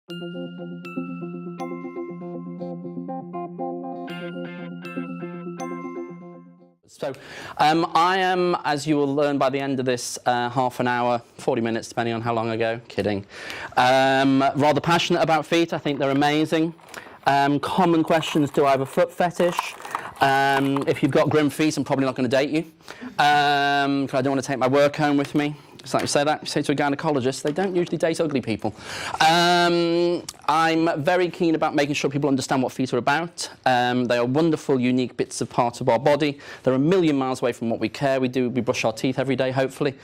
So I am, as you will learn by the end of this half an hour, 40 minutes, depending on how long I go, kidding, rather passionate about feet. I think they're amazing. Common questions: do I have a foot fetish? If you've got grim feet, I'm probably not going to date you, because I don't want to take my work home with me. It's like you say that, you say to a gynecologist, they don't usually date ugly people. I'm very keen about making sure people understand what feet are about. They are wonderful, unique bits of part of our body. They're a million miles away from what we care. We brush our teeth every day, hopefully.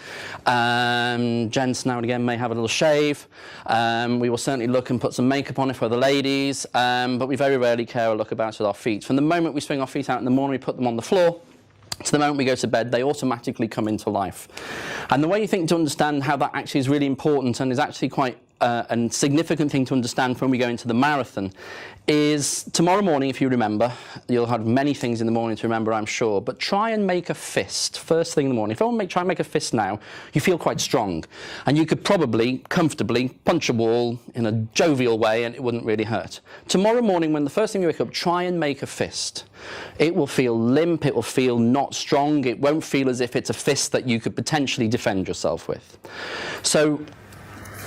Gents now and again may have a little shave. We will certainly look and put some makeup on it for the ladies, but we very rarely care or look about with our feet. From the moment we swing our feet out in the morning, we put them on the floor, to the moment we go to bed, they automatically come into life. And the way you think to understand how that actually is really important and is actually quite a significant thing to understand when we go into the marathon is tomorrow morning, if you remember, you'll have many things in the morning to remember, I'm sure, but try and make a fist first thing in the morning. If I want to try and make a fist now, you feel quite strong. And you could probably, comfortably, punch a wall in a jovial way and it wouldn't really hurt. Tomorrow morning, when the first thing you wake up, try and make a fist. It will feel limp, it will feel not strong, it won't feel as if it's a fist that you could potentially defend yourself with. So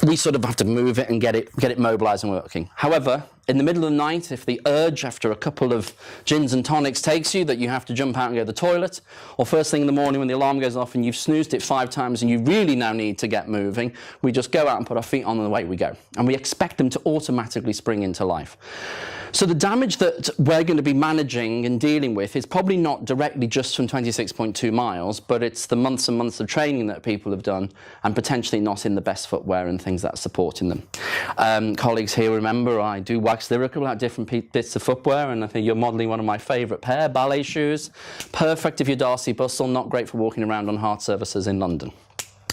we sort of have to move it and get it mobilized and working. However, in the middle of the night, if the urge after a couple of gins and tonics takes you that you have to jump out and go to the toilet, or first thing in the morning when the alarm goes off and you've snoozed it 5 times and you really now need to get moving, we just go out and put our feet on and away we go. And we expect them to automatically spring into life. So the damage that we're going to be managing and dealing with is probably not directly just from 26.2 miles, but it's the months and months of training that people have done and potentially not in the best footwear and things that are supporting them. Colleagues here, remember, I do wax lyrical about different bits of footwear, and I think you're modelling one of my favourite pair, ballet shoes. Perfect if you're Darcy Bustle, not great for walking around on hard surfaces in London.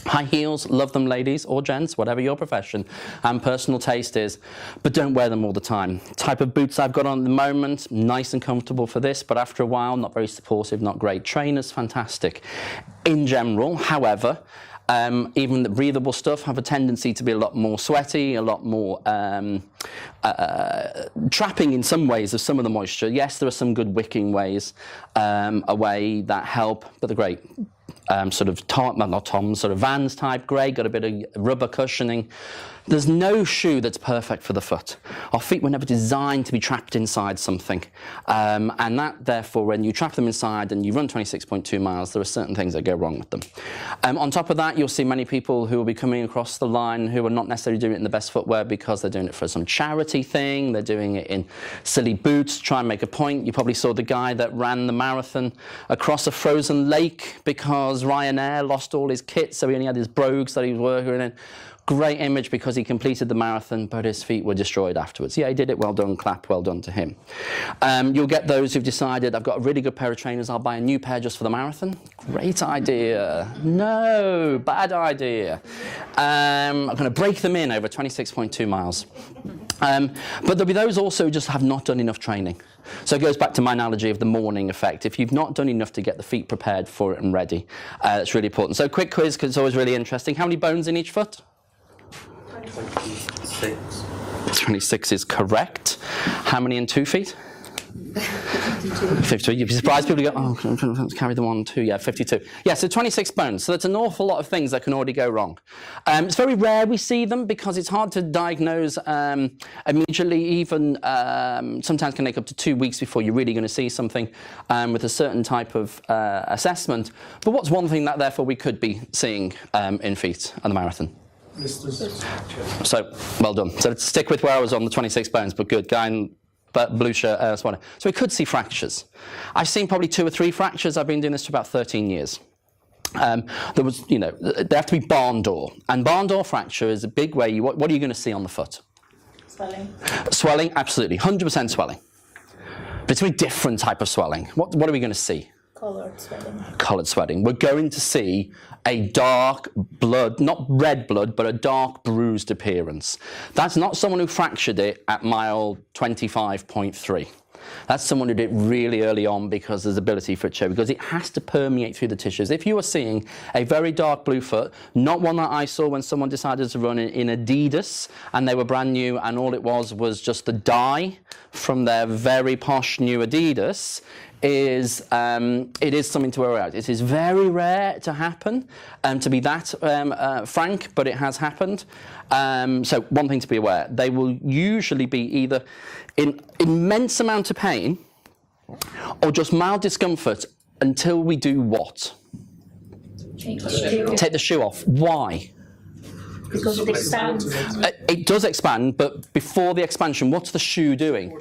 High heels, love them ladies or gents, whatever your profession and personal taste is, but don't wear them all the time. Type of boots I've got on at the moment, nice and comfortable for this, but after a while, not very supportive, not great. Trainers, fantastic. In general, however, even the breathable stuff have a tendency to be a lot more sweaty, a lot more trapping in some ways of some of the moisture. Yes, there are some good wicking ways away that help, but they're great. Sort of sort of Vans type grey, got a bit of rubber cushioning. There's no shoe that's perfect for the foot. Our feet were never designed to be trapped inside something. And that, therefore, when you trap them inside and you run 26.2 miles, there are certain things that go wrong with them. On top of that, you'll see many people who will be coming across the line who are not necessarily doing it in the best footwear because they're doing it for some charity thing, they're doing it in silly boots to try and make a point. You probably saw the guy that ran the marathon across a frozen lake because Ryanair lost all his kit, so he only had his brogues that he was working in. Great image because he completed the marathon, but his feet were destroyed afterwards. Yeah, he did it. Well done, clap, well done to him. You'll get those who've decided, I've got a really good pair of trainers, I'll buy a new pair just for the marathon. Great idea. No, bad idea. I'm going to break them in over 26.2 miles. But there'll be those also who just have not done enough training. So it goes back to my analogy of the morning effect. If you've not done enough to get the feet prepared for it and ready, that's really important. So quick quiz, because it's always really interesting. How many bones in each foot? 26. 26 is correct. How many in 2 feet? 52. You'd be surprised people go, oh, let's carry them on 2. Yeah, 52. Yeah, so 26 bones. So that's an awful lot of things that can already go wrong. It's very rare we see them because it's hard to diagnose immediately. Even sometimes can take up to 2 weeks before you're really going to see something with a certain type of assessment. But what's one thing that therefore we could be seeing in feet on the marathon? So, well done. So let's stick with where I was on the 26 bones, but good. Guy in blue shirt, sweater. So we could see fractures. I've seen probably 2 or 3 fractures. I've been doing this for about 13 years. There was, they have to be barn door. And barn door fracture is a big way, what are you going to see on the foot? Swelling. Swelling, absolutely. 100% swelling. But it's a very different type of swelling. What are we going to see? Coloured swelling. Coloured swelling. We're going to see a dark blood, not red blood, but a dark bruised appearance. That's not someone who fractured it at mile 25.3. That's someone who did it really early on because there's ability for it to show, because it has to permeate through the tissues. If you are seeing a very dark blue foot, not one that I saw when someone decided to run in Adidas and they were brand new and all it was just the dye from their very posh new Adidas, it is something to worry about. It is very rare to happen, to be that frank, but it has happened. So one thing to be aware, they will usually be either in immense amount of pain or just mild discomfort until we do what? Take the shoe off. Why? Because it expands. It does expand, but before the expansion, what's the shoe doing?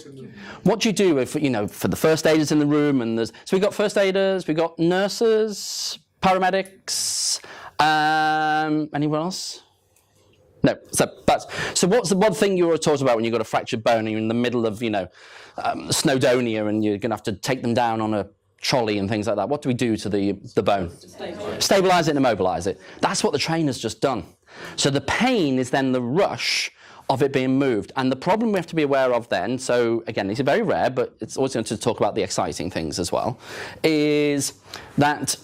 What do you do if, for the first aiders in the room? So we've got first aiders, we've got nurses, paramedics, anyone else? No. So what's the one thing you were taught about when you've got a fractured bone and you're in the middle of, Snowdonia and you're going to have to take them down on a trolley and things like that? What do we do to the bone? Stabilise it and immobilise it. That's what the trainer's just done. So the pain is then the rush of it being moved. And the problem we have to be aware of then, so again, it's very rare, but it's always going to talk about the exciting things as well, is that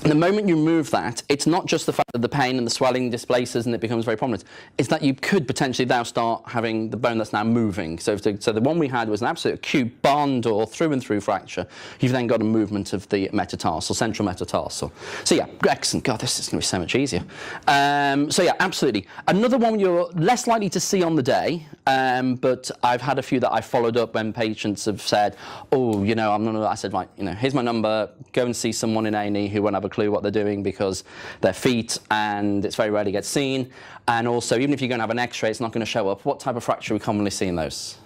the moment you move that, it's not just the fact that the pain and the swelling displaces and it becomes very prominent. It's that you could potentially now start having the bone that's now moving. So the one we had was an absolute acute barn door through and through fracture. You've then got a movement of the metatarsal, central metatarsal. So yeah, excellent. God, this is going to be so much easier. So yeah, absolutely. Another one you're less likely to see on the day, but I've had a few that I've followed up when patients have said, I said, right, here's my number, go and see someone in A&E who won't have a clue what they're doing because they're feet and it's very rarely gets seen. And also, even if you're going to have an x-ray, it's not going to show up. What type of fracture we commonly see in those?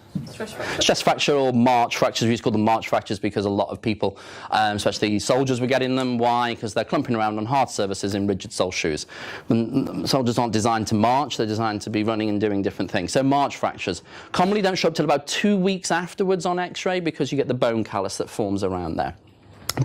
Stress fracture or march fractures. We used to call them march fractures because a lot of people, especially soldiers, were getting them. Why? Because they're clumping around on hard surfaces in rigid sole shoes. Soldiers aren't designed to march, they're designed to be running and doing different things. So march fractures commonly don't show up till about 2 weeks afterwards on x-ray because you get the bone callus that forms around there.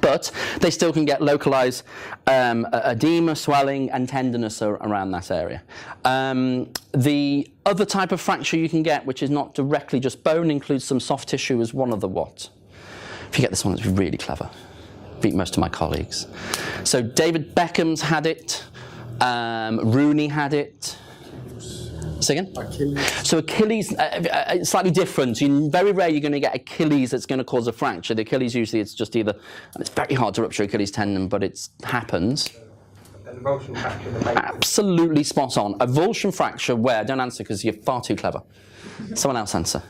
But they still can get localized edema, swelling, and tenderness around that area. The other type of fracture you can get, which is not directly just bone, includes some soft tissue as one of the what? If you get this one, it's really clever. Beat most of my colleagues. So David Beckham's had it. Rooney had it. Say again? Achilles. So Achilles, slightly different. Very rare you're going to get Achilles that's going to cause a fracture. The Achilles usually it's just either, and it's very hard to rupture Achilles tendon, but it happens. An avulsion fracture in the base. Absolutely spot on. Avulsion fracture where? Don't answer because you're far too clever. Someone else answer.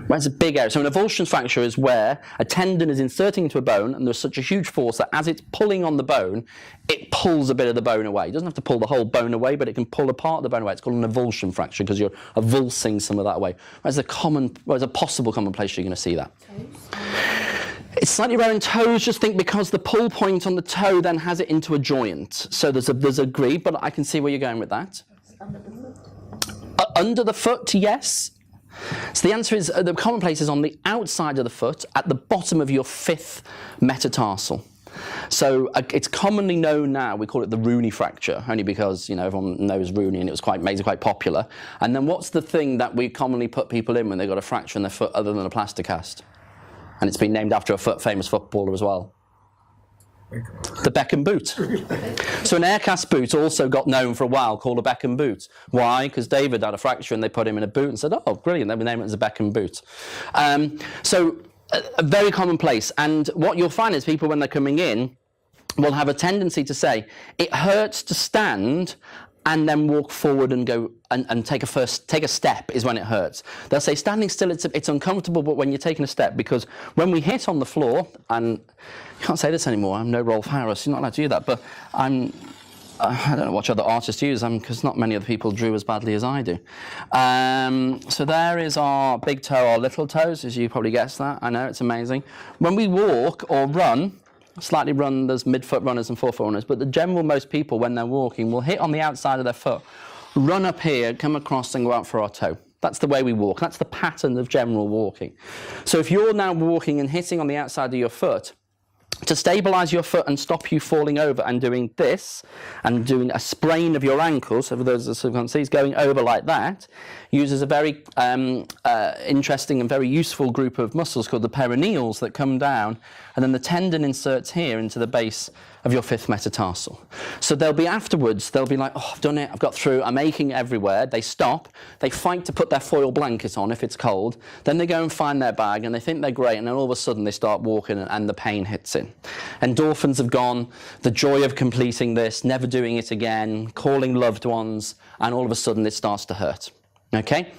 Where it's a big area. So an avulsion fracture is where a tendon is inserting into a bone and there's such a huge force that as it's pulling on the bone, it pulls a bit of the bone away. It doesn't have to pull the whole bone away, but it can pull a part of the bone away. It's called an avulsion fracture because you're avulsing some of that away. Whereas a possible common place you're going to see that. It's slightly rare in toes, just think because the pull point on the toe then has it into a joint. So there's a grip, but I can see where you're going with that. Under the foot. Under the foot, yes. So the answer is the common place is on the outside of the foot at the bottom of your fifth metatarsal. So it's commonly known now, we call it the Rooney fracture, only because everyone knows Rooney and it was made quite popular. And then what's the thing that we commonly put people in when they've got a fracture in their foot other than a plaster cast? And it's been named after a famous footballer as well. The Beckham boot. So an aircast boot also got known for a while, called a Beckham boot. Why? Because David had a fracture and they put him in a boot and said, oh, brilliant, they would name it as a Beckham boot. So a very common place. And what you'll find is people, when they're coming in, will have a tendency to say, it hurts to stand and then walk forward and go and take a step is when it hurts. They'll say standing still, it's uncomfortable, but when you're taking a step, because when we hit on the floor, and you can't say this anymore, I'm no Rolf Harris, you're not allowed to do that, but I don't know what other artists use, because not many other people drew as badly as I do. So there is our big toe, our little toes, as you probably guessed that, I know, it's amazing. When we walk or run, slightly run, there's mid-foot runners and forefoot runners, but the general most people, when they're walking, will hit on the outside of their foot, run up here, come across and go out for our toe. That's the way we walk. That's the pattern of general walking. So if you're now walking and hitting on the outside of your foot, to stabilise your foot and stop you falling over and doing this, and doing a sprain of your ankle, so for those that can't see, it's going over like that, uses a very interesting and very useful group of muscles called the perineals that come down, and then the tendon inserts here into the base of your fifth metatarsal. So they'll be like, oh, I've done it, I've got through, I'm aching everywhere. They stop, they fight to put their foil blanket on if it's cold, then they go and find their bag and they think they're great, and then all of a sudden they start walking and the pain hits in. Endorphins have gone, the joy of completing this, never doing it again, calling loved ones, and all of a sudden it starts to hurt. Okay?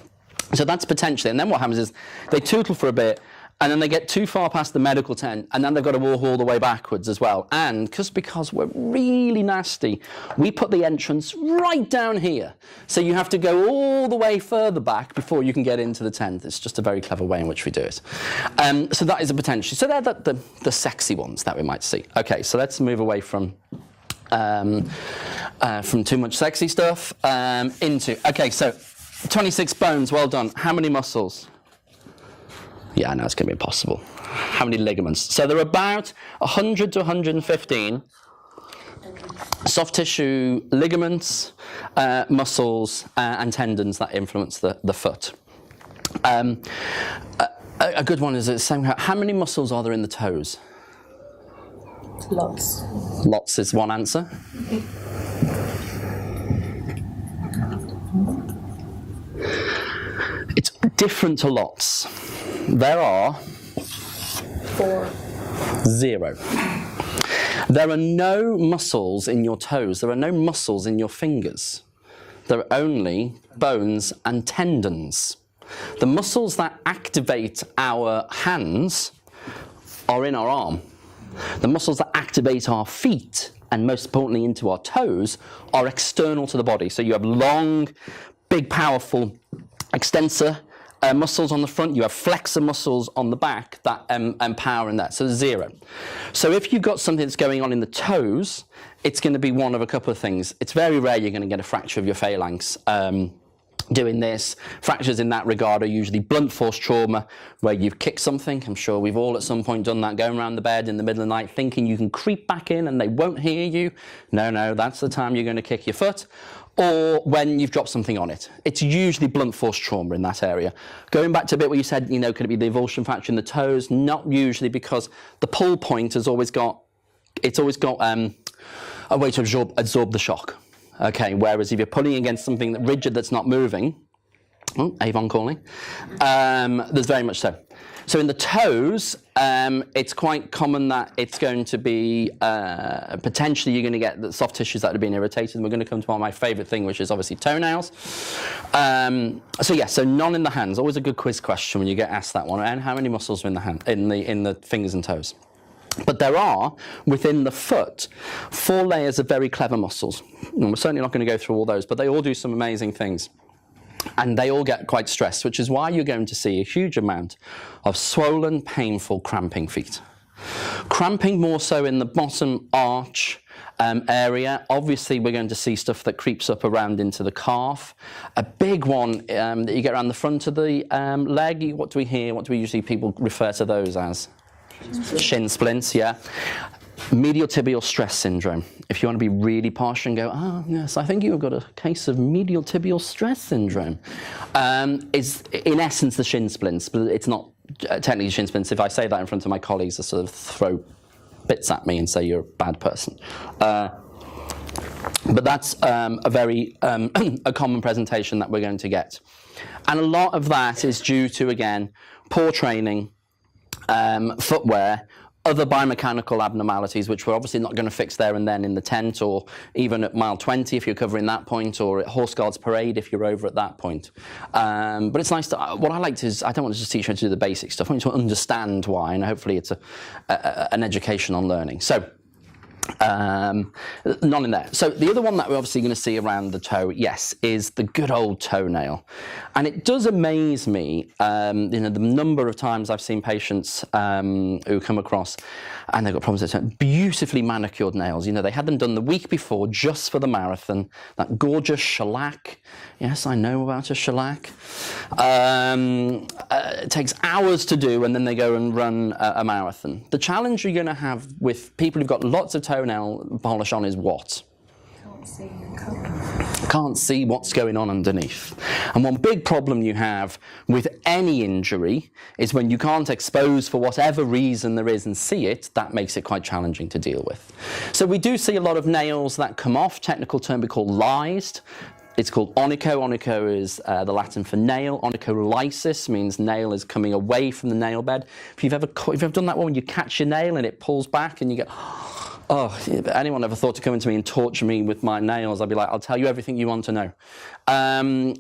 So that's potentially, and then what happens is they tootle for a bit, and then they get too far past the medical tent, and then they've got to walk all the way backwards as well. And just because we're really nasty, we put the entrance right down here. So you have to go all the way further back before you can get into the tent. It's just a very clever way in which we do it. So that is a potential. So they're the sexy ones that we might see. Okay, so let's move away from too much sexy stuff into, okay, so 26 bones, well done. How many muscles? Yeah, I know it's going to be impossible. How many ligaments? So there are about 100 to 115 soft tissue ligaments, muscles, and tendons that influence the foot. A good one is how many muscles are there in the toes? Lots. Lots is one answer. It's different to lots. There are 4. 0. There are no muscles in your toes. There are no muscles in your fingers. There are only bones and tendons. The muscles that activate our hands are in our arm. The muscles that activate our feet, and most importantly into our toes, are external to the body. So you have long, big, powerful extensor muscles on the front, you have flexor muscles on the back that empower in that, so 0. So if you've got something that's going on in the toes, it's going to be one of a couple of things. It's very rare you're going to get a fracture of your phalanx doing this. Fractures in that regard are usually blunt force trauma, where you've kicked something. I'm sure we've all at some point done that, going around the bed in the middle of the night thinking you can creep back in and they won't hear you. No, that's the time you're going to kick your foot. Or when you've dropped something on it. It's usually blunt force trauma in that area. Going back to a bit where you said, could it be the avulsion fracture in the toes? Not usually, because the pull point has always got, a way to absorb the shock. Okay, whereas if you're pulling against something rigid that's not moving, Avon calling, there's very much so. So in the toes, it's quite common that it's going to be, potentially you're going to get the soft tissues that have been irritated. And we're going to come to my favourite thing, which is obviously toenails. So none in the hands. Always a good quiz question when you get asked that one. And how many muscles are in the hand, in the fingers and toes? But there are, within the foot, 4 layers of very clever muscles. And we're certainly not going to go through all those, but they all do some amazing things. And they all get quite stressed, which is why you're going to see a huge amount of swollen, painful, cramping feet. Cramping more so in the bottom arch area. Obviously, we're going to see stuff that creeps up around into the calf. A big one that you get around the front of the leg. What do we hear? What do we usually people refer to those as? Shin splints, yeah. Medial tibial stress syndrome. If you want to be really posh and go, yes, I think you've got a case of medial tibial stress syndrome, is in essence the shin splints, but it's not technically shin splints. If I say that in front of my colleagues, they sort of throw bits at me and say you're a bad person. But that's a very a common presentation that we're going to get. And a lot of that is due to, again, poor training, footwear, other biomechanical abnormalities, which we're obviously not going to fix there and then in the tent, or even at mile 20 if you're covering that point, or at Horse Guards Parade if you're over at that point. But it's nice to, what I like to is, I don't want to just teach you how to do the basic stuff. I want you to understand why, and hopefully it's an education on learning. So, none in there. So the other one that we're obviously going to see around the toe, yes, is the good old toenail. And it does amaze me, the number of times I've seen patients who come across and they've got problems with their toe. Beautifully manicured nails. They had them done the week before just for the marathon. That gorgeous shellac. Yes, I know about a shellac. It takes hours to do, and then they go and run a marathon. The challenge you're going to have with people who've got lots of toenail polish on is what? Can't see what's going on underneath. And one big problem you have with any injury is when you can't expose for whatever reason there is and see it, that makes it quite challenging to deal with. So we do see a lot of nails that come off, technical term we call lysed. It's called onycho. Onycho is the Latin for nail. Onycholysis means nail is coming away from the nail bed. If you've ever done that one when you catch your nail and it pulls back and you go, oh, if anyone ever thought to come into me and torture me with my nails, I'd be like, I'll tell you everything you want to know.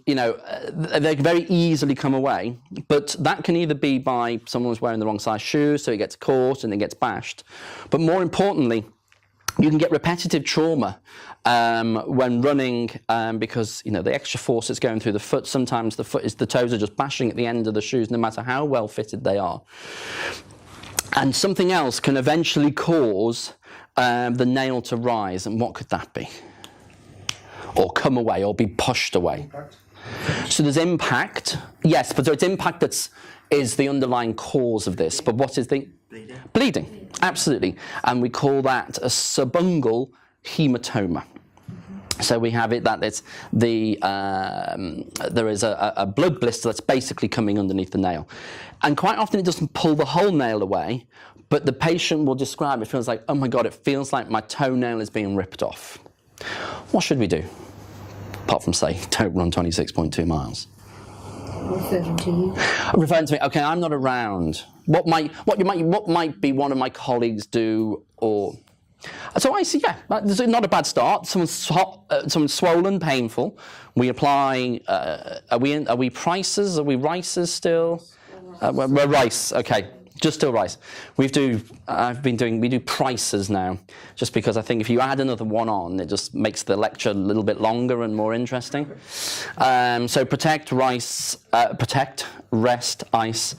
You know, they can very easily come away, but that can either be by someone who's wearing the wrong size shoes, so it gets caught and it gets bashed. But more importantly, you can get repetitive trauma when running because, you know, the extra force that's going through the foot, sometimes the toes are just bashing at the end of the shoes no matter how well fitted they are. And something else can eventually cause the nail to rise, and what could that be? Or come away, or be pushed away. Impact. So there's impact, yes, but it's impact is the underlying cause of this. But what is the bleeding? Bleeding, absolutely, and we call that a subungual hematoma. So we have it that it's there is a blood blister that's basically coming underneath the nail, and quite often it doesn't pull the whole nail away, but the patient will describe it feels like, oh my God, it feels like my toenail is being ripped off. What should we do? Apart from say, don't run 26.2 miles. Referring to you. Referring to me, okay, I'm not around. What might be one of my colleagues do, or... So I see, yeah, that's not a bad start. Someone's swollen, painful. We apply, are we prices? Are we rices still? We're rice, okay. Just still rice. We do prices now, just because I think if you add another one on, it just makes the lecture a little bit longer and more interesting. So protect, rest, ice,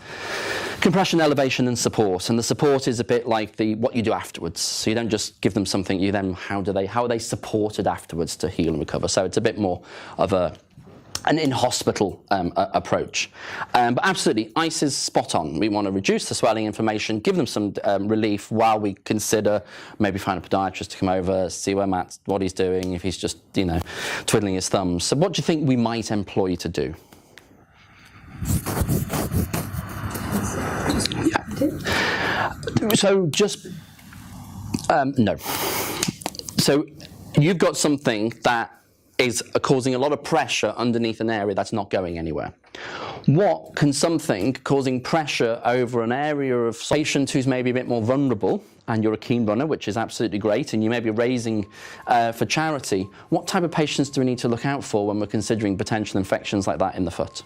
compression, elevation, and support. And the support is a bit like what you do afterwards. So you don't just give them something. You then how are they supported afterwards to heal and recover? So it's a bit more of an in-hospital approach. But absolutely, ice is spot on. We want to reduce the swelling, inflammation, give them some relief while we consider maybe find a podiatrist to come over, see what he's doing, if he's just, you know, twiddling his thumbs. So what do you think we might employ to do? Yeah. So just, no. So you've got something that is causing a lot of pressure underneath an area that's not going anywhere. What can something causing pressure over an area of patient who's maybe a bit more vulnerable, and you're a keen runner, which is absolutely great, and you may be raising for charity, what type of patients do we need to look out for when we're considering potential infections like that in the foot?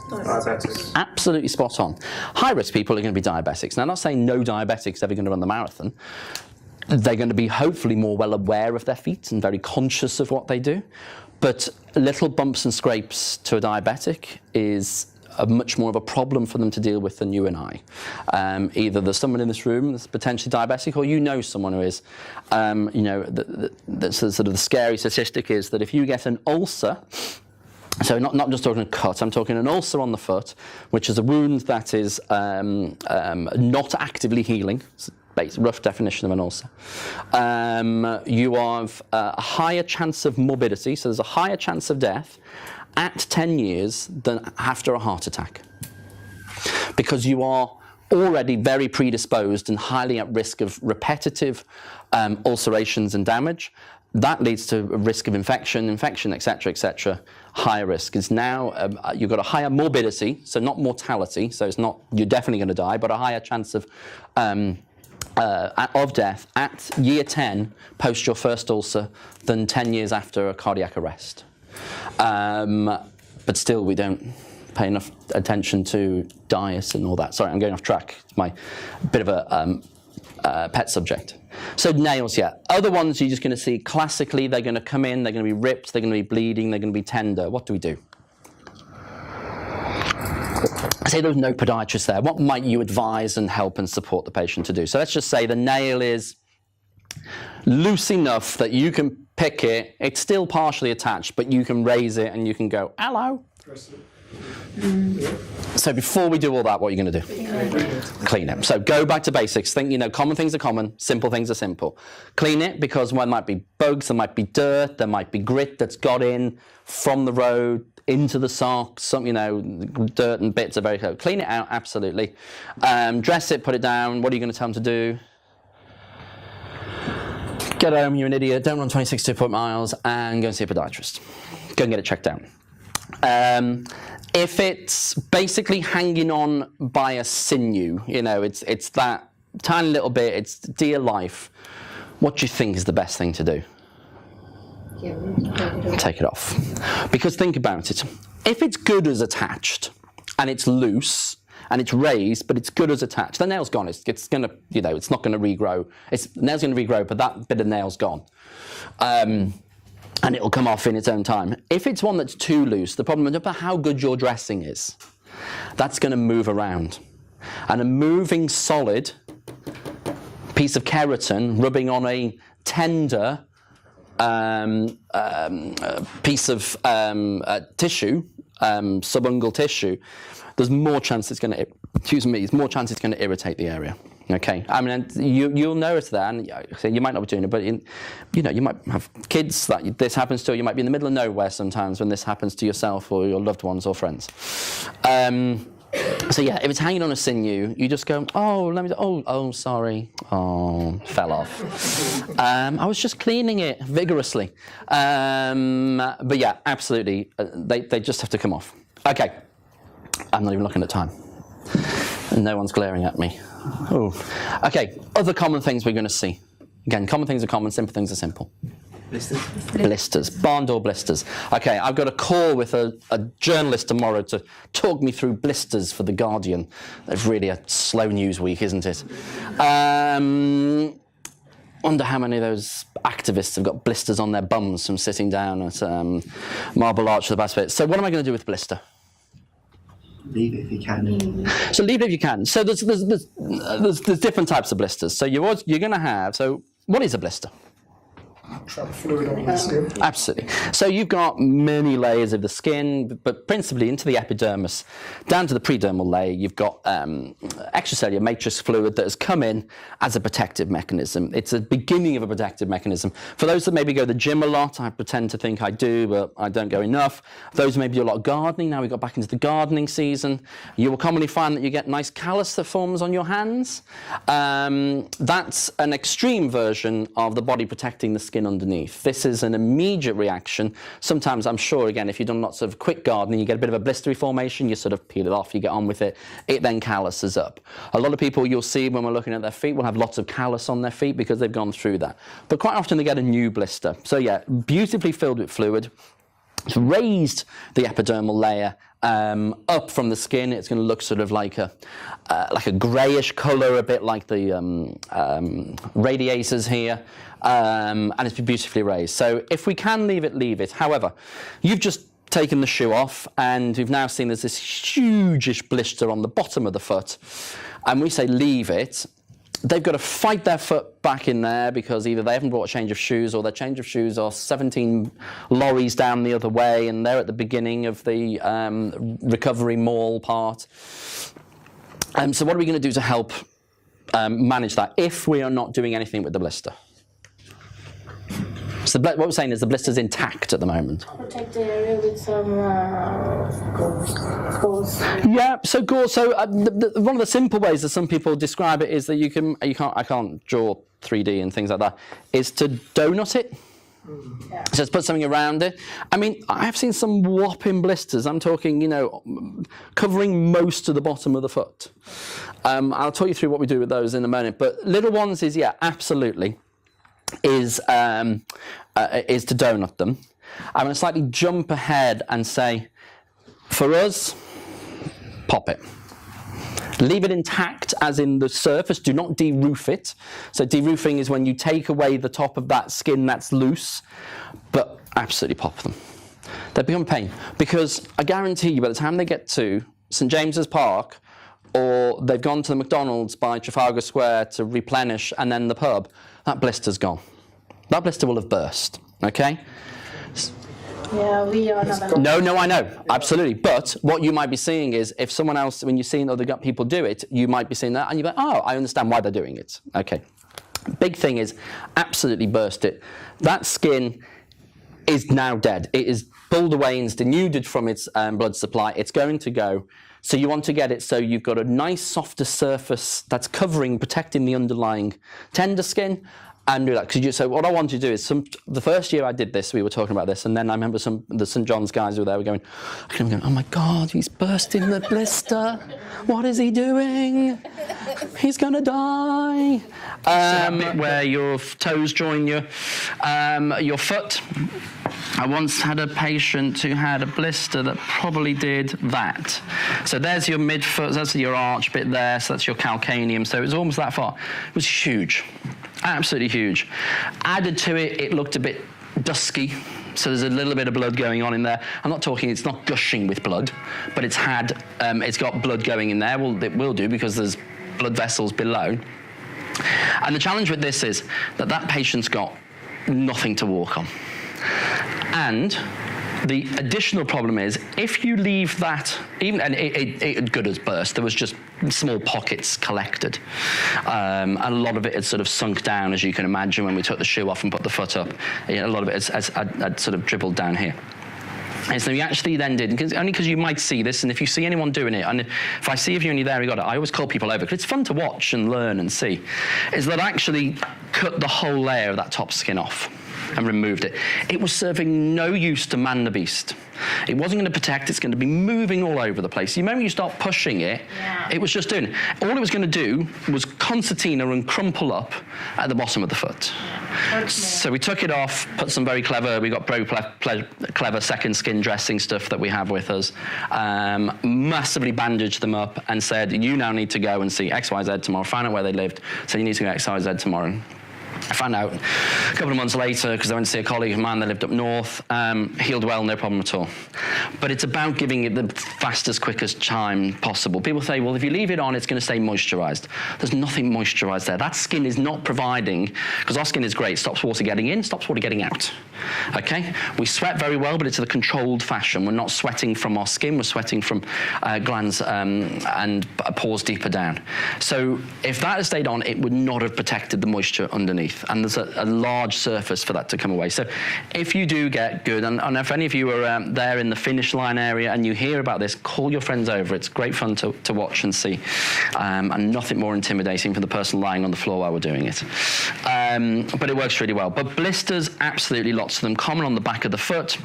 Diabetics. Absolutely spot on. High-risk people are going to be diabetics. Now, I'm not saying no diabetics are ever going to run the marathon. They're going to be hopefully more well aware of their feet and very conscious of what they do. But little bumps and scrapes to a diabetic is much more of a problem for them to deal with than you and I. Either there's someone in this room that's potentially diabetic, or you know someone who is. You know, that's sort of the scary statistic is that if you get an ulcer, so not just talking a cut, I'm talking an ulcer on the foot, which is a wound that is not actively healing. Rough definition of an ulcer. You have a higher chance of morbidity, so there's a higher chance of death at 10 years than after a heart attack. Because you are already very predisposed and highly at risk of repetitive ulcerations and damage. That leads to a risk of infection, etc., higher risk. It's now, you've got a higher morbidity, so not mortality, so it's not, you're definitely going to die, but a higher chance of death at year 10 post your first ulcer than 10 years after a cardiac arrest. But still, we don't pay enough attention to diet and all that. Sorry, I'm going off track. It's my bit of a pet subject. So nails, yeah. Other ones you're just going to see classically, they're going to come in, they're going to be ripped, they're going to be bleeding, they're going to be tender. What do we do? Say there's no podiatrist there. What might you advise and help and support the patient to do? So let's just say the nail is loose enough that you can pick it. It's still partially attached, but you can raise it and you can go, hello. So So before we do all that, what are you going to do? Clean it. So go back to basics. Think, common things are common, simple things are simple. Clean it because there might be bugs, there might be dirt, there might be grit that's got in from the road into the socks, some, dirt and bits are very close. Clean it out, absolutely. Dress it, put it down. What are you going to tell them to do? Get home, you're an idiot, don't run 26 2-point miles, and go and see a podiatrist. Go and get it checked out. If it's basically hanging on by a sinew, it's that tiny little bit, it's dear life, what do you think is the best thing to do? Take it off. Because think about it. If it's good as attached, and it's loose, and it's raised, but it's good as attached, the nail's gone. It's gonna, it's not gonna regrow. The nail's gonna regrow, but that bit of nail's gone. And it'll come off in its own time. If it's one that's too loose, the problem is no matter how good your dressing is, that's going to move around. And a moving solid piece of keratin rubbing on a tender piece of tissue, subungual tissue, there's more chance it's going to irritate the area. Okay, I mean, you'll notice that, and you might not be doing it, but you might have kids that this happens to. You might be in the middle of nowhere sometimes when this happens to yourself or your loved ones or friends. So yeah, if it's hanging on a sinew, you just go, sorry, fell off. I was just cleaning it vigorously. But yeah, absolutely, they just have to come off. Okay, I'm not even looking at time. No one's glaring at me. Oh, okay. Other common things we're going to see. Again, common things are common, simple things are simple. Blisters. Barn door blisters. Okay, I've got a call with a journalist tomorrow to talk me through blisters for The Guardian. It's really a slow news week, isn't it? Wonder how many of those activists have got blisters on their bums from sitting down at Marble Arch for the past bit. So what am I going to do with blister? Leave it if you can. So leave it if you can. So there's different types of blisters. So you're going to have. So what is a blister? Trap fluid on the skin. Absolutely. So you've got many layers of the skin, but principally into the epidermis, down to the predermal layer, you've got extracellular matrix fluid that has come in as a protective mechanism. It's a beginning of a protective mechanism. For those that maybe go to the gym a lot, I pretend to think I do, but I don't go enough. Those who maybe do a lot of gardening, now we've got back into the gardening season, you will commonly find that you get nice callus that forms on your hands. That's an extreme version of the body protecting the skin underneath. This is an immediate reaction. Sometimes, I'm sure, again, if you've done lots of quick gardening, you get a bit of a blistery formation, you sort of peel it off, you get on with it, it then calluses up. A lot of people you'll see when we're looking at their feet will have lots of callus on their feet because they've gone through that. But quite often they get a new blister. So yeah, beautifully filled with fluid. It's raised the epidermal layer up from the skin. It's going to look sort of like a greyish colour, a bit like the radiators here, and it's beautifully raised. So if we can leave it. However, you've just taken the shoe off, and we've now seen there's this huge-ish blister on the bottom of the foot, and we say leave it. They've got to fight their foot back in there because either they haven't brought a change of shoes or their change of shoes are 17 lorries down the other way and they're at the beginning of the recovery mall part. So what are we going to do to help manage that if we are not doing anything with the blister? So what we're saying is the blister's intact at the moment. Protect the area with some gauze. Yeah, so gauze. So one of the simple ways that some people describe it is that I can't draw 3D and things like that, is to donut it. Yeah. So let's put something around it. I mean, I've seen some whopping blisters. I'm talking, covering most of the bottom of the foot. I'll talk you through what we do with those in a moment. But little ones is, yeah, absolutely. Is to donut them. I'm going to slightly jump ahead and say, for us, pop it. Leave it intact, as in the surface. Do not de-roof it. So de-roofing is when you take away the top of that skin that's loose, but absolutely pop them. They become a pain because I guarantee you, by the time they get to St James's Park, or they've gone to the McDonald's by Trafalgar Square to replenish, and then the pub, that blister's gone. That blister will have burst, okay? Yeah, we are not. No, I know, absolutely. But what you might be seeing is if someone else, when you're seeing other people do it, you might be seeing that and you're like, oh, I understand why they're doing it. Okay. Big thing is absolutely burst it. That skin is now dead. It is pulled away and denuded from its blood supply. It's going to go. So you want to get it so you've got a nice softer surface that's covering, protecting the underlying tender skin. And do that. So what I want to do is, the first year I did this, we were talking about this, and then I remember the St. John's guys were there, were going, oh my God, he's bursting the blister. What is he doing? He's going to die. That bit where your toes join your foot. I once had a patient who had a blister that probably did that. So there's your midfoot, that's your arch bit there, so that's your calcaneum, so it was almost that far. It was huge. Absolutely huge. Added to it, it looked a bit dusky, so there's a little bit of blood going on in there. I'm not talking, it's not gushing with blood, but it's got blood going in there. Well, it will do because there's blood vessels below. And the challenge with this is that patient's got nothing to walk on. And the additional problem is, if you leave that, it good as burst, there was just small pockets collected. And a lot of it had sort of sunk down, as you can imagine, when we took the shoe off and put the foot up. A lot of it had sort of dribbled down here. And so you actually then did, only because you might see this, and if you see anyone doing it, and if I see if you're only there, you got it, I always call people over, because it's fun to watch and learn and see, is that actually cut the whole layer of that top skin off and removed it. It was serving no use to man the beast. It wasn't going to protect, it's going to be moving all over the place. The moment you start pushing it, it was just doing it. All it was going to do was concertina and crumple up at the bottom of the foot. So we took it off, put some we got very clever second skin dressing stuff that we have with us, massively bandaged them up and said, you now need to go and see XYZ tomorrow, find out where they lived, so you need to go XYZ tomorrow. I found out a couple of months later, because I went to see a colleague of mine that lived up north, healed well, no problem at all. But it's about giving it the fastest, quickest time possible. People say, well, if you leave it on, it's going to stay moisturised. There's nothing moisturised there. That skin is not providing, because our skin is great, stops water getting in, stops water getting out. Okay? We sweat very well, but it's a controlled fashion. We're not sweating from our skin, we're sweating from glands and pores deeper down. So if that had stayed on, it would not have protected the moisture underneath. And there's a large surface for that to come away. So if you do get good, and if any of you are there in the finish line area and you hear about this, call your friends over. It's great fun to watch and see. And nothing more intimidating for the person lying on the floor while we're doing it. But it works really well. But blisters, absolutely lots of them. Common on the back of the foot.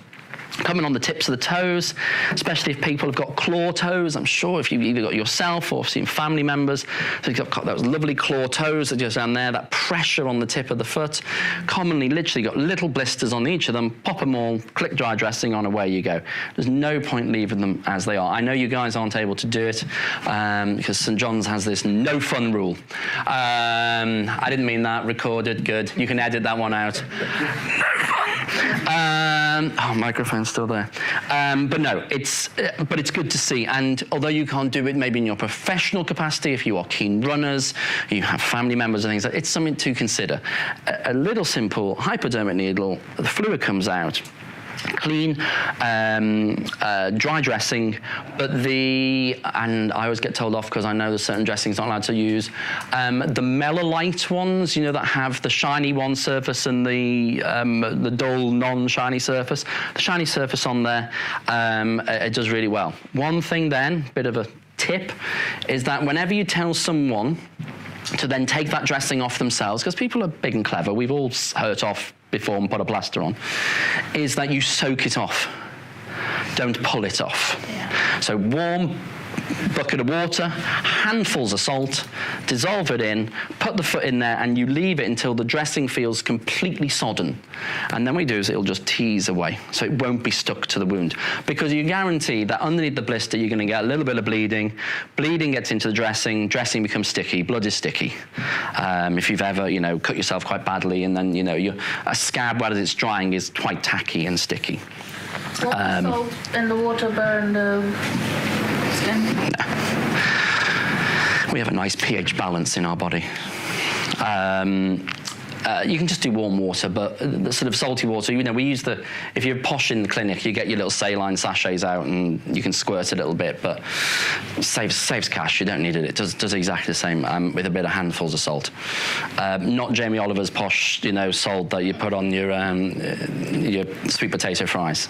Coming on the tips of the toes, especially if people have got claw toes. I'm sure if you've either got yourself or seen family members, so you've got those lovely claw toes that just down there, that pressure on the tip of the foot. Commonly, literally got little blisters on each of them, pop them all, click dry dressing on, away you go. There's no point leaving them as they are. I know you guys aren't able to do it because St. John's has this no fun rule. I didn't mean that, recorded, good. You can edit that one out. Microphone's still there. But no, it's good to see. And although you can't do it maybe in your professional capacity, if you are keen runners, you have family members and things, it's something to consider. A little simple hypodermic needle, the fluid comes out, clean, dry dressing, but and I always get told off because I know there's certain dressings not allowed to use, the Melolite ones, that have the shiny one surface and the dull non-shiny surface. The shiny surface on there, it does really well. One thing then, bit of a tip, is that whenever you tell someone to then take that dressing off themselves, because people are big and clever, we've all hurt off before and put a plaster on, is that you soak it off. Don't pull it off. Yeah. So warm bucket of water, handfuls of salt, dissolve it in, put the foot in there, and you leave it until the dressing feels completely sodden. And then what you do is it'll just tease away, so it won't be stuck to the wound. Because you guarantee that underneath the blister, you're going to get a little bit of bleeding. Bleeding gets into the dressing becomes sticky, blood is sticky. If you've ever, cut yourself quite badly, and then, a scab, while it's drying, is quite tacky and sticky. What salt and the water burn the skin? No. We have a nice pH balance in our body. you can just do warm water, but the sort of salty water, we use if you're posh in the clinic, you get your little saline sachets out and you can squirt a little bit, but saves cash. You don't need it. It does exactly the same with a bit of handfuls of salt. Not Jamie Oliver's posh, salt that you put on your sweet potato fries.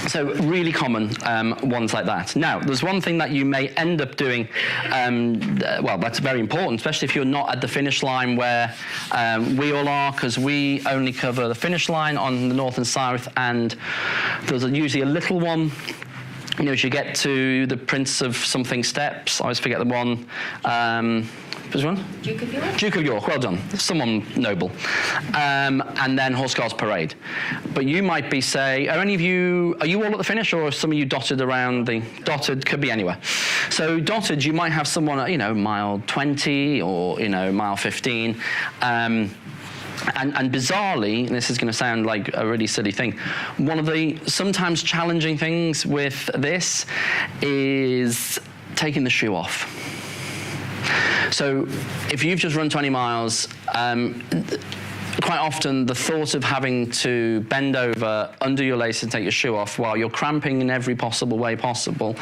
So really common ones like that. Now, there's one thing that you may end up doing, that's very important, especially if you're not at the finish line where we all are, because we only cover the finish line on the north and south, and there's usually a little one. As you get to the Prince of Something steps, I always forget the one. Which one? Duke of York. Duke of York, well done. Someone noble. And then Horse Guards Parade. But you might be, are you all at the finish, or are some of you dotted around dotted, could be anywhere. So dotted, you might have someone at, mile 20 or, mile 15. And bizarrely, and this is going to sound like a really silly thing, one of the sometimes challenging things with this is taking the shoe off. So if you've just run 20 miles, quite often the thought of having to bend over, undo your laces and take your shoe off while you're cramping in every possible way possible,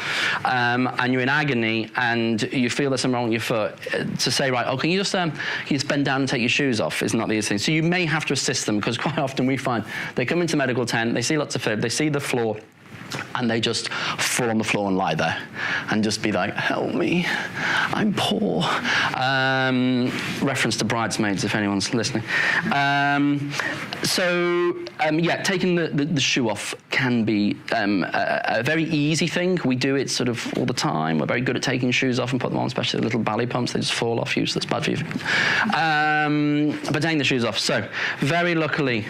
and you're in agony and you feel there's something wrong with your foot, to say, right, can you just bend down and take your shoes off is not the easy thing. So you may have to assist them, because quite often we find they come into medical tent, they see lots of fib, they see the floor, and they just fall on the floor and lie there and just be like, help me, I'm poor. Reference to Bridesmaids, if anyone's listening. Taking the shoe off can be a very easy thing. We do it sort of all the time. We're very good at taking shoes off and put them on, especially the little ballet pumps. They just fall off, useless, bad for you. But taking the shoes off. So, very luckily,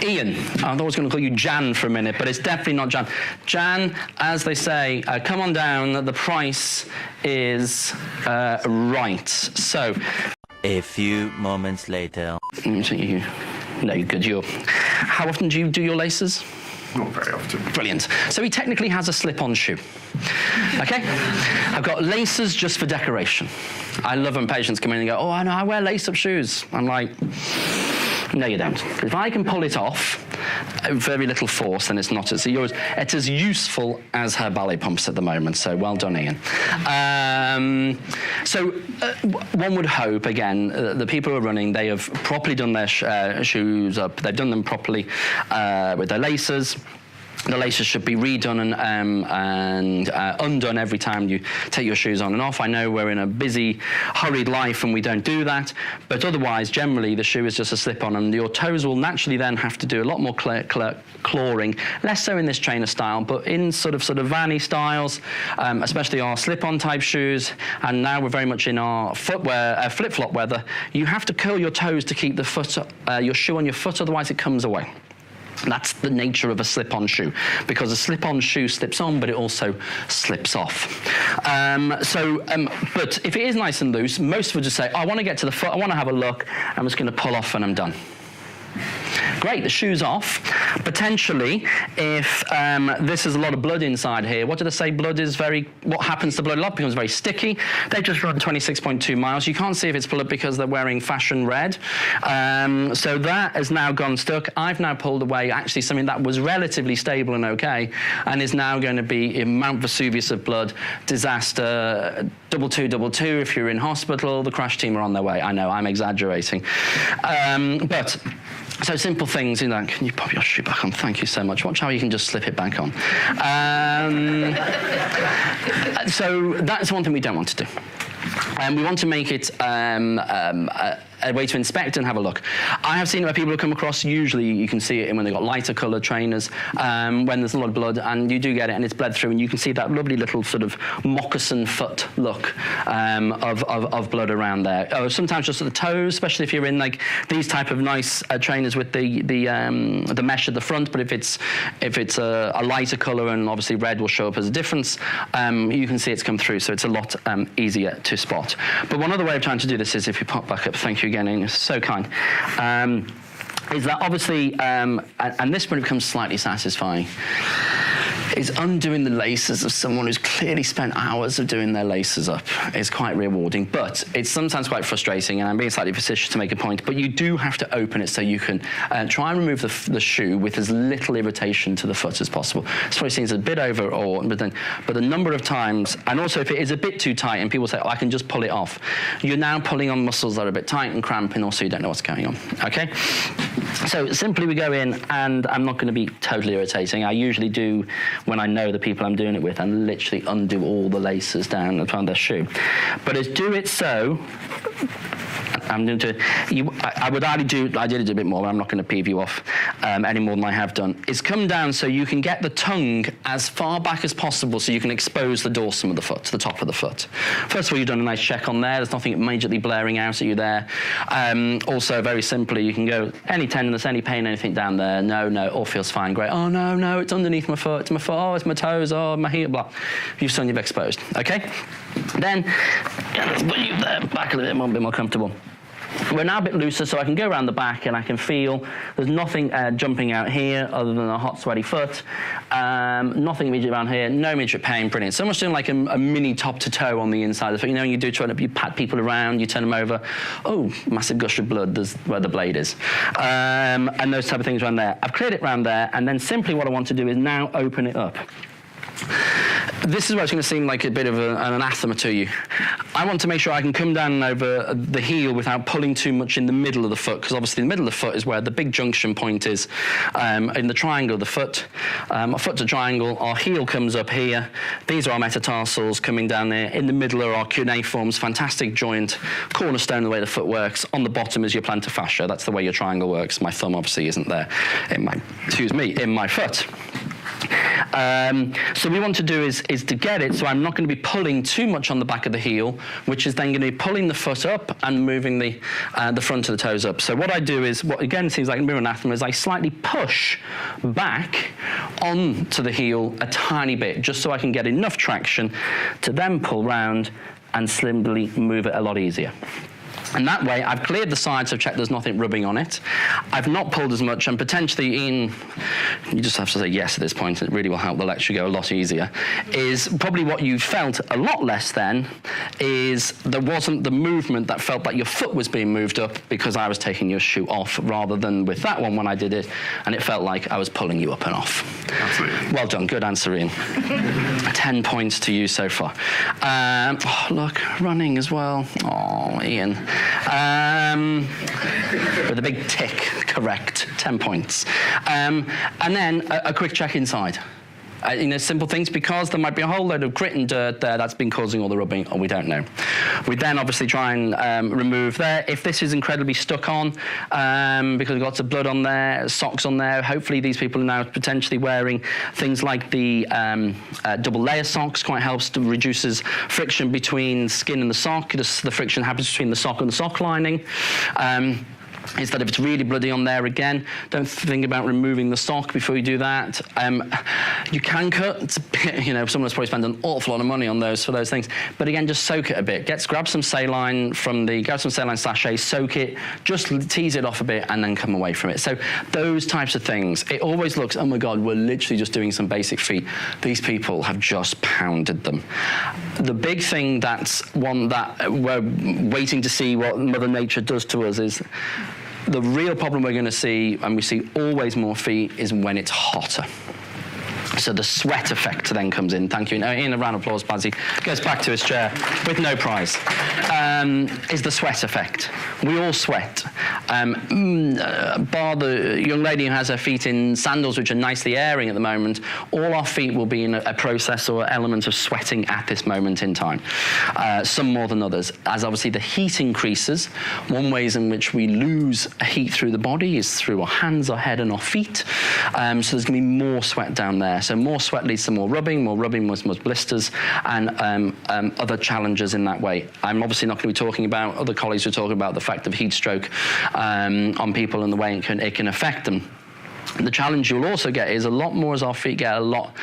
Ian, I thought I was going to call you Jan for a minute, but it's definitely not Jan. Jan, as they say, come on down. The price is right. So, a few moments later. No, you're good. How often do you do your laces? Not very often. Brilliant. So he technically has a slip-on shoe. Okay? I've got laces just for decoration. I love when patients come in and go, I know, I wear lace-up shoes. I'm like, no, you don't. If I can pull it off, very little force, then it's not as useful as her ballet pumps at the moment. So well done, Ian. One would hope, again, the people who are running, they have properly done their shoes up. They've done them properly with their laces. The laces should be redone and undone every time you take your shoes on and off. I know we're in a busy, hurried life and we don't do that, but otherwise, generally, the shoe is just a slip-on, and your toes will naturally then have to do a lot more clawing, less so in this trainer style, but in sort of vanny styles, especially our slip-on type shoes, and now we're very much in our footwear, flip-flop weather. You have to curl your toes to keep your shoe on your foot, otherwise it comes away. That's the nature of a slip-on shoe, because a slip-on shoe slips on, but it also slips off. But if it is nice and loose, most would just say, I want to get to the foot, I want to have a look, I'm just going to pull off and I'm done. Great, the shoe's off. Potentially, if this is a lot of blood inside here, what do they say? What happens to blood? A lot becomes very sticky. They've just run 26.2 miles. You can't see if it's blood because they're wearing fashion red. So that has now gone stuck. I've now pulled away actually something that was relatively stable and okay, and is now going to be in Mount Vesuvius of blood, disaster, 222 if you're in hospital. The crash team are on their way. I know, I'm exaggerating. So simple things, can you pop your shoe back on? Thank you so much. Watch how you can just slip it back on. So that's one thing we don't want to do. We want to make it a way to inspect and have a look. I have seen where people have come across, usually you can see it when they've got lighter coloured trainers, when there's a lot of blood, and you do get it and it's bled through, and you can see that lovely little sort of moccasin foot look of blood around there. Sometimes just at the toes, especially if you're in like these type of nice trainers with the mesh at the front, but if it's a lighter colour, and obviously red will show up as a difference, you can see it's come through, so it's a lot easier to spot. But one other way of trying to do this is if you pop back up, thank you again, Ian, you're so kind, is that obviously, and this one becomes slightly satisfying, is undoing the laces of someone who's clearly spent hours of doing their laces up is quite rewarding, but it's sometimes quite frustrating, and I'm being slightly facetious to make a point, but you do have to open it so you can try and remove the shoe with as little irritation to the foot as possible. It's probably seen as a bit overawed, but the number of times, and also if it is a bit too tight and people say, oh, I can just pull it off, you're now pulling on muscles that are a bit tight and cramping, also you don't know what's going on, okay? So simply we go in, and I'm not going to be totally irritating. I usually do, when I know the people I'm doing it with, and literally undo all the laces down the front of their shoe. But as do it so, I'm going to, I would already do, I did it a bit more, but I'm not going to peeve you off any more than I have done, is come down so you can get the tongue as far back as possible so you can expose the dorsum of the foot, the top of the foot. First of all, you've done a nice check on there. There's nothing majorly blaring out at you there. Also, very simply, you can go, any tenderness, any pain, anything down there, no, all feels fine, great. Oh, no, it's underneath my foot, oh, it's my toes, oh, my heel, blah. You've exposed, okay? Then, let's put you there, back a little bit more comfortable. We're now a bit looser, so I can go around the back and I can feel there's nothing jumping out here other than a hot, sweaty foot. Nothing immediate around here, no immediate pain, brilliant. So much doing like a mini top to toe on the inside of the foot. You know, you do try to, you pat people around, you turn them over. Oh, massive gush of blood, there's where the blade is. And those type of things around there. I've cleared it around there, and then simply what I want to do is now open it up. This is where it's going to seem like a bit of an anathema to you. I want to make sure I can come down over the heel without pulling too much in the middle of the foot, because obviously the middle of the foot is where the big junction point is in the triangle of the foot. Our foot's a triangle, our heel comes up here. These are our metatarsals coming down there. In the middle are our cuneiforms, fantastic joint, cornerstone of the way the foot works. On the bottom is your plantar fascia. That's the way your triangle works. My thumb obviously isn't there in my foot. So we want to do is to get it so I'm not going to be pulling too much on the back of the heel, which is then going to be pulling the foot up and moving the front of the toes up. So what I do is, what again seems like a bit of anathema, is I slightly push back onto the heel a tiny bit, just so I can get enough traction to then pull round and simply move it a lot easier. And that way, I've cleared the sides, so I've checked there's nothing rubbing on it. I've not pulled as much, and potentially you just have to say yes at this point, it really will help the lecture go a lot easier, is probably what you felt a lot less then, is there wasn't the movement that felt like your foot was being moved up because I was taking your shoe off, rather than with that one when I did it, and it felt like I was pulling you up and off. Absolutely. Well done, good answer, Ian. 10 points to you so far. Oh, look, running as well. Oh, Ian. With a big tick, correct, 10 points. And then a quick check inside. Simple things, because there might be a whole load of grit and dirt there that's been causing all the rubbing, or we don't know. We then obviously try and remove there. If this is incredibly stuck on, because we've got lots of blood on there, socks on there, hopefully these people are now potentially wearing things like the double layer socks, quite helps to reduces friction between skin and the sock. The friction happens between the sock and the sock lining. Is that if it's really bloody on there, again, don't think about removing the sock before you do that. You can cut, it's a bit, someone's probably spent an awful lot of money on those for those things, but again, just soak it a bit. Grab some saline grab some saline sachet, soak it, just tease it off a bit, and then come away from it. So those types of things, it always looks, oh my God, we're literally just doing some basic feet. These people have just pounded them. The big thing that's one that we're waiting to see what Mother Nature does to us is, the real problem we're going to see, and we see always more feet, is when it's hotter. So the sweat effect then comes in. Thank you. Ian, a round of applause, Bazzy. Goes back to his chair with no prize. Is the sweat effect. We all sweat. Bar the young lady who has her feet in sandals, which are nicely airing at the moment, all our feet will be in a process or element of sweating at this moment in time. Some more than others. As obviously the heat increases, one ways in which we lose heat through the body is through our hands, our head, and our feet. So there's going to be more sweat down there. So more sweat leads to more rubbing more blisters, and other challenges in that way. I'm obviously not going to be talking about, other colleagues are talking about the fact of heat stroke on people and the way it can affect them. The challenge you'll also get is a lot more as our feet get a lot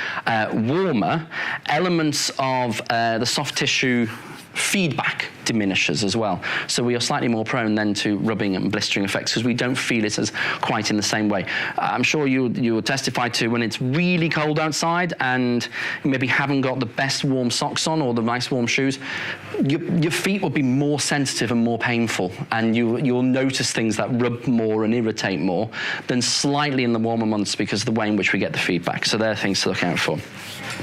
warmer, elements of the soft tissue feedback diminishes as well. So we are slightly more prone then to rubbing and blistering effects because we don't feel it as quite in the same way. I'm sure you'll testify to when it's really cold outside and you maybe haven't got the best warm socks on or the nice warm shoes, your feet will be more sensitive and more painful, and you'll notice things that rub more and irritate more than slightly in the warmer months because of the way in which we get the feedback. So there are things to look out for.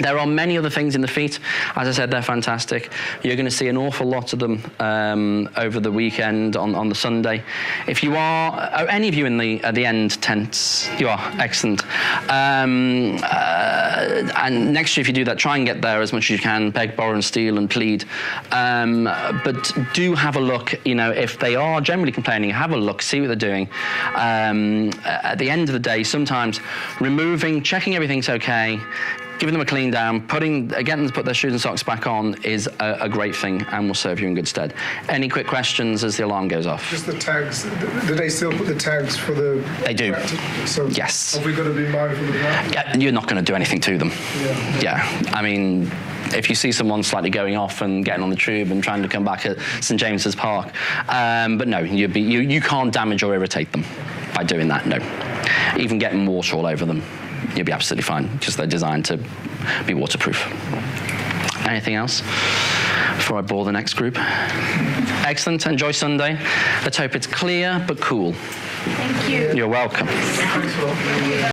There are many other things in the feet. As I said, they're fantastic. You're going to see an awful lot of them over the weekend on the Sunday. If you are, any of you in the end tents, you are excellent. And next year, if you do that, try and get there as much as you can. Beg, borrow, and steal, and plead. But do have a look. If they are generally complaining, have a look, see what they're doing. At the end of the day, sometimes checking everything's okay, giving them a clean down, getting them to put their shoes and socks back on is a great thing and will serve you in good stead. Any quick questions as the alarm goes off? Just the tags. Do they still put the tags for the... They do. So yes. Have we got to be mindful of that? Yeah, you're not going to do anything to them. Yeah. I mean, if you see someone slightly going off and getting on the tube and trying to come back at St James's Park, but no, you can't damage or irritate them by doing that, no. Even getting water all over them, you'll be absolutely fine because they're designed to be waterproof. Anything else before I bore the next group? Excellent. Enjoy Sunday. Let's hope it's clear but cool. Thank you. You're welcome.